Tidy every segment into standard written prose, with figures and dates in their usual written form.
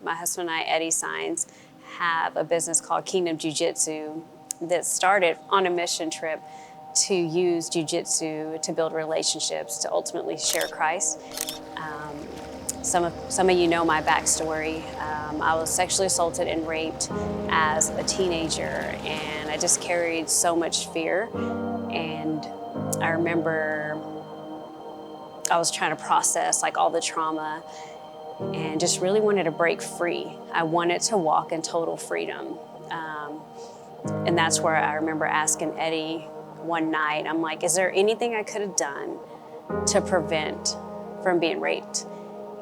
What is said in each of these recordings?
My husband and I, Eddie Saenz, have a business called Kingdom Jiu-Jitsu that started on a mission trip to use Jiu-Jitsu to build relationships, to ultimately share Christ. Some of you know my backstory. I was sexually assaulted and raped as a teenager, and I just carried so much fear. And I remember I was trying to process like all the trauma and just really wanted to break free. I wanted to walk in total freedom. And that's where I remember asking Eddie one night, I'm like, is there anything I could have done to prevent from being raped?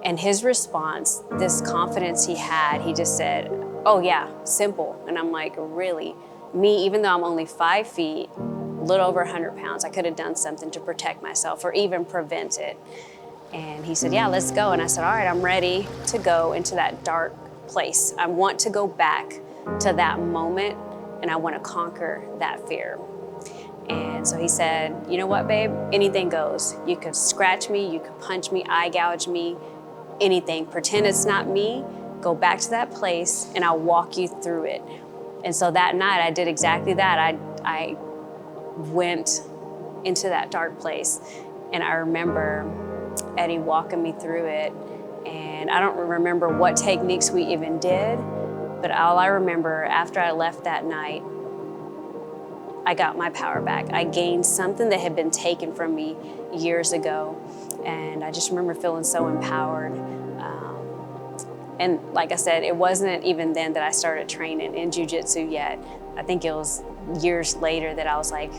And his response, this confidence he had, he just said, oh yeah, simple. And I'm like, really? Me, even though I'm only 5 feet, a little over 100 pounds, I could have done something to protect myself or even prevent it. And he said, yeah, let's go. And I said, all right, I'm ready to go into that dark place. I want to go back to that moment, and I want to conquer that fear. And so he said, you know what, babe? Anything goes. You could scratch me, you could punch me, eye gouge me, anything. Pretend it's not me. Go back to that place, and I'll walk you through it. And so that night, I did exactly that. I went into that dark place, and I remember Eddie walking me through it. And I don't remember what techniques we even did, but all I remember after I left that night, I got my power back. I gained something that had been taken from me years ago. And I just remember feeling so empowered. And like I said, it wasn't even then that I started training in Jiu-Jitsu yet. I think it was years later that I was like,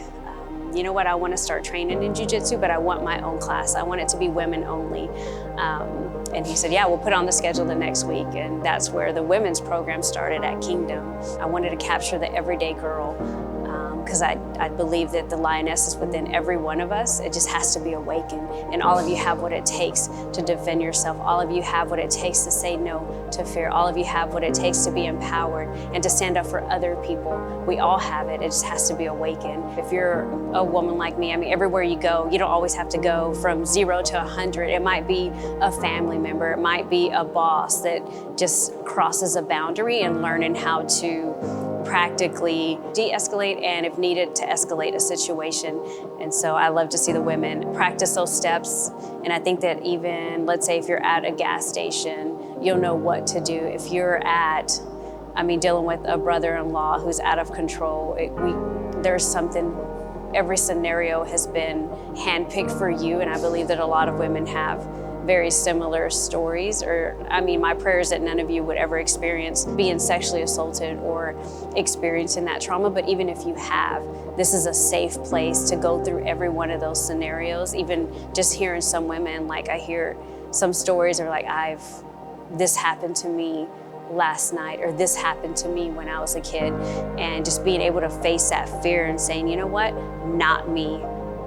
you know what, I want to start training in Jiu-Jitsu, but I want my own class. I want it to be women only. And he said, yeah, we'll put it on the schedule the next week. And that's where the women's program started at Kingdom. I wanted to capture the everyday girl, because I believe that the lioness is within every one of us. It just has to be awakened. And all of you have what it takes to defend yourself. All of you have what it takes to say no to fear. All of you have what it takes to be empowered and to stand up for other people. We all have it. It just has to be awakened. If you're a woman like me, I mean, everywhere you go, you don't always have to go from 0 to 100. It might be a family member. It might be a boss that just crosses a boundary, and learning how to practically de-escalate and, if needed, to escalate a situation. And so I love to see the women practice those steps. And I think that even, let's say if you're at a gas station, you'll know what to do. If you're at, dealing with a brother-in-law who's out of control, there's something, every scenario has been handpicked for you. And I believe that a lot of women have very similar stories, my prayer is that none of you would ever experience being sexually assaulted or experiencing that trauma, but even if you have, this is a safe place to go through every one of those scenarios. Even just hearing some women, like I hear some stories are like, this happened to me last night, or this happened to me when I was a kid, and just being able to face that fear and saying, you know what, not me.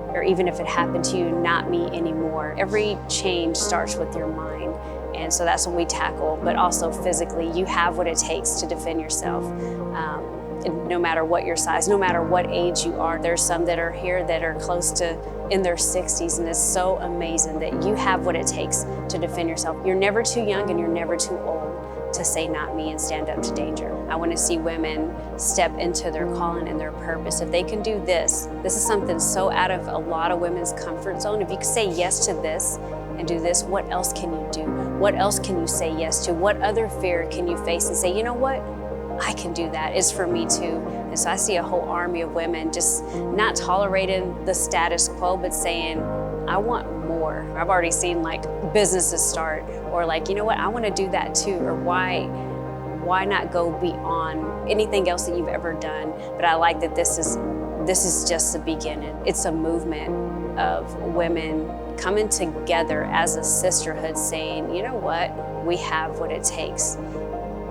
Or even if it happened to you, not me anymore. Every change starts with your mind. And so that's what we tackle, but also physically, you have what it takes to defend yourself. No matter what your size, no matter what age you are. There's some that are here that are close to in their 60s, and it's so amazing that you have what it takes to defend yourself. You're never too young and you're never too old to say not me and stand up to danger. I want to see women step into their calling and their purpose. If they can do this is something so out of a lot of women's comfort zone. If you can say yes to this and do this, what else can you do? What else can you say yes to? What other fear can you face and say, you know what? I can do that. It's for me too. And so I see a whole army of women just not tolerating the status quo, but saying, I want more. I've already seen like businesses start, or like, you know what, I want to do that too. Or why not go beyond anything else that you've ever done? But I like that this is just the beginning. It's a movement of women coming together as a sisterhood saying, you know what, we have what it takes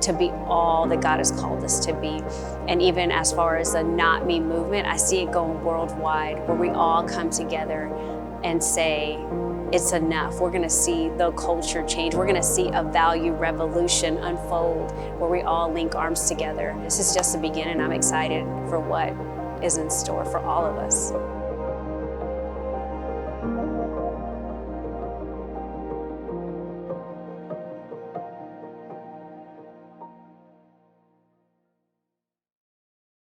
to be all that God has called us to be. And even as far as the Not Me movement, I see it going worldwide, where we all come together and say, it's enough. We're gonna see the culture change. We're gonna see a value revolution unfold, where we all link arms together. This is just the beginning. I'm excited for what is in store for all of us.